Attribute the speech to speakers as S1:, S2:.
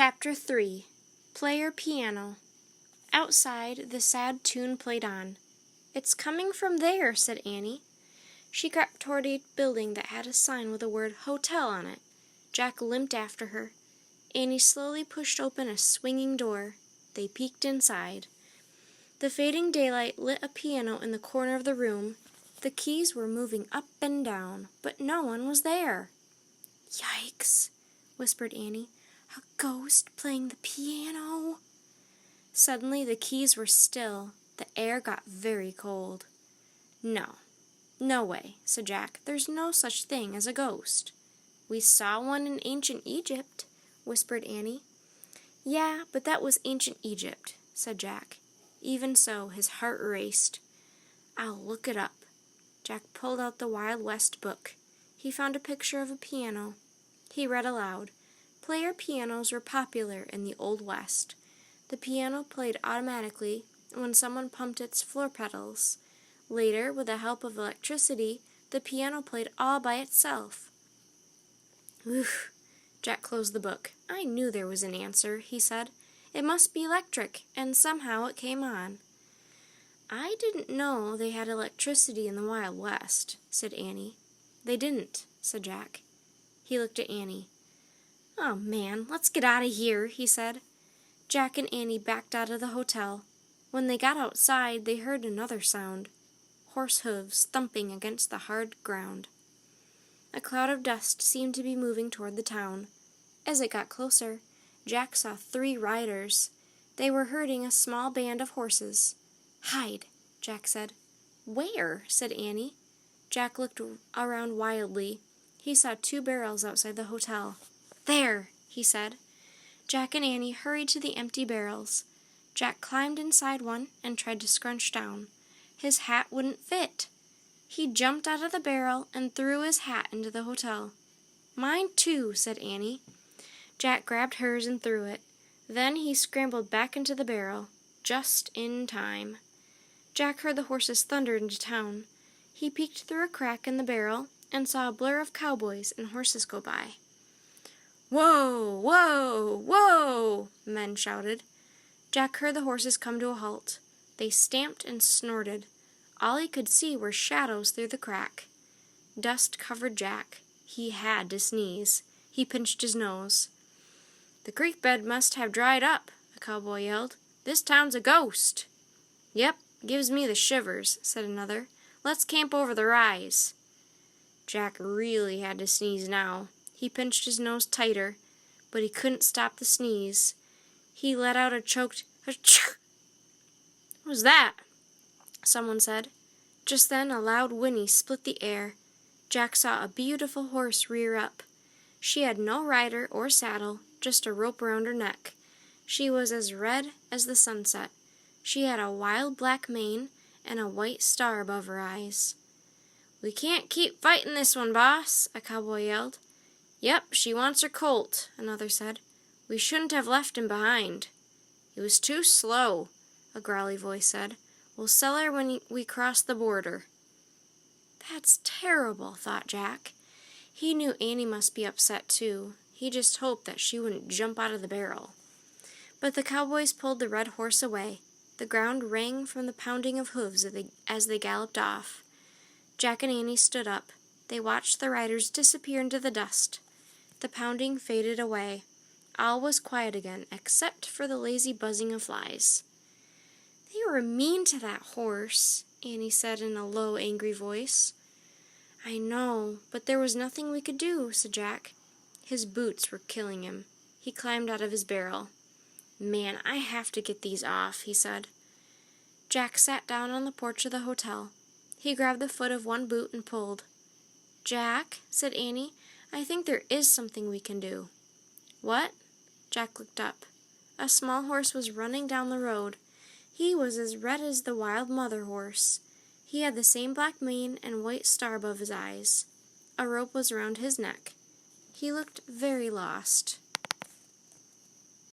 S1: Chapter 3. Player Piano. Outside, the sad tune played on. "It's coming from there," said Annie. She crept toward a building that had a sign with the word "Hotel" on it. Jack limped after her. Annie slowly pushed open a swinging door. They peeked inside. The fading daylight lit a piano in the corner of the room. The keys were moving up and down, but no one was there. "Yikes," whispered Annie. "A ghost playing the piano." Suddenly the keys were still. The air got very cold. No way," said Jack. "There's no such thing as a ghost." "We saw one in ancient Egypt," whispered Annie. "Yeah, but that was ancient Egypt," said Jack. Even so, his heart raced. "I'll look it up." Jack pulled out the Wild West book. He found a picture of a piano. He read aloud. Player pianos were popular in the Old West. The piano played automatically when someone pumped its floor pedals. Later, with the help of electricity, the piano played all by itself. "Oof." Jack closed the book. "I knew there was an answer," he said. "It must be electric, and somehow it came on." "I didn't know they had electricity in the Wild West," said Annie. "They didn't," said Jack. He looked at Annie. "Oh, man, let's get out of here," he said. Jack and Annie backed out of the hotel. When they got outside, they heard another sound. Horse hooves thumping against the hard ground. A cloud of dust seemed to be moving toward the town. As it got closer, Jack saw 3 riders. They were herding a small band of horses. "Hide," Jack said. "Where?" said Annie. Jack looked around wildly. He saw 2 barrels outside the hotel. "There," he said. Jack and Annie hurried to the empty barrels. Jack climbed inside one and tried to scrunch down. His hat wouldn't fit. He jumped out of the barrel and threw his hat into the hotel. "Mine too," said Annie. Jack grabbed hers and threw it. Then he scrambled back into the barrel, just in time. Jack heard the horses thunder into town. He peeked through a crack in the barrel and saw a blur of cowboys and horses go by. "Whoa! Whoa! Whoa!" men shouted. Jack heard the horses come to a halt. They stamped and snorted. All he could see were shadows through the crack. Dust covered Jack. He had to sneeze. He pinched his nose. "The creek bed must have dried up," a cowboy yelled. "This town's a ghost." "Yep, gives me the shivers," said another. "Let's camp over the rise." Jack really had to sneeze now. He pinched his nose tighter, but he couldn't stop the sneeze. He let out a choked "Achoo!" "What was that?" someone said. Just then a loud whinny split the air. Jack saw a beautiful horse rear up. She had no rider or saddle, just a rope around her neck. She was as red as the sunset. She had a wild black mane and a white star above her eyes. "We can't keep fighting this one, boss," a cowboy yelled. "Yep, she wants her colt," another said. "We shouldn't have left him behind." "He was too slow," a growly voice said. "We'll sell her when we cross the border." "That's terrible," thought Jack. He knew Annie must be upset too. He just hoped that she wouldn't jump out of the barrel. But the cowboys pulled the red horse away. The ground rang from the pounding of hooves as they galloped off. Jack and Annie stood up. They watched the riders disappear into the dust. The pounding faded away. All was quiet again, except for the lazy buzzing of flies. "They were mean to that horse," Annie said in a low, angry voice. "I know, but there was nothing we could do," said Jack. His boots were killing him. He climbed out of his barrel. "Man, I have to get these off," he said. Jack sat down on the porch of the hotel. He grabbed the foot of one boot and pulled. "Jack," said Annie, "I think there is something we can do." "What?" Jack looked up. A small horse was running down the road. He was as red as the wild mother horse. He had the same black mane and white star above his eyes. A rope was around his neck. He looked very lost.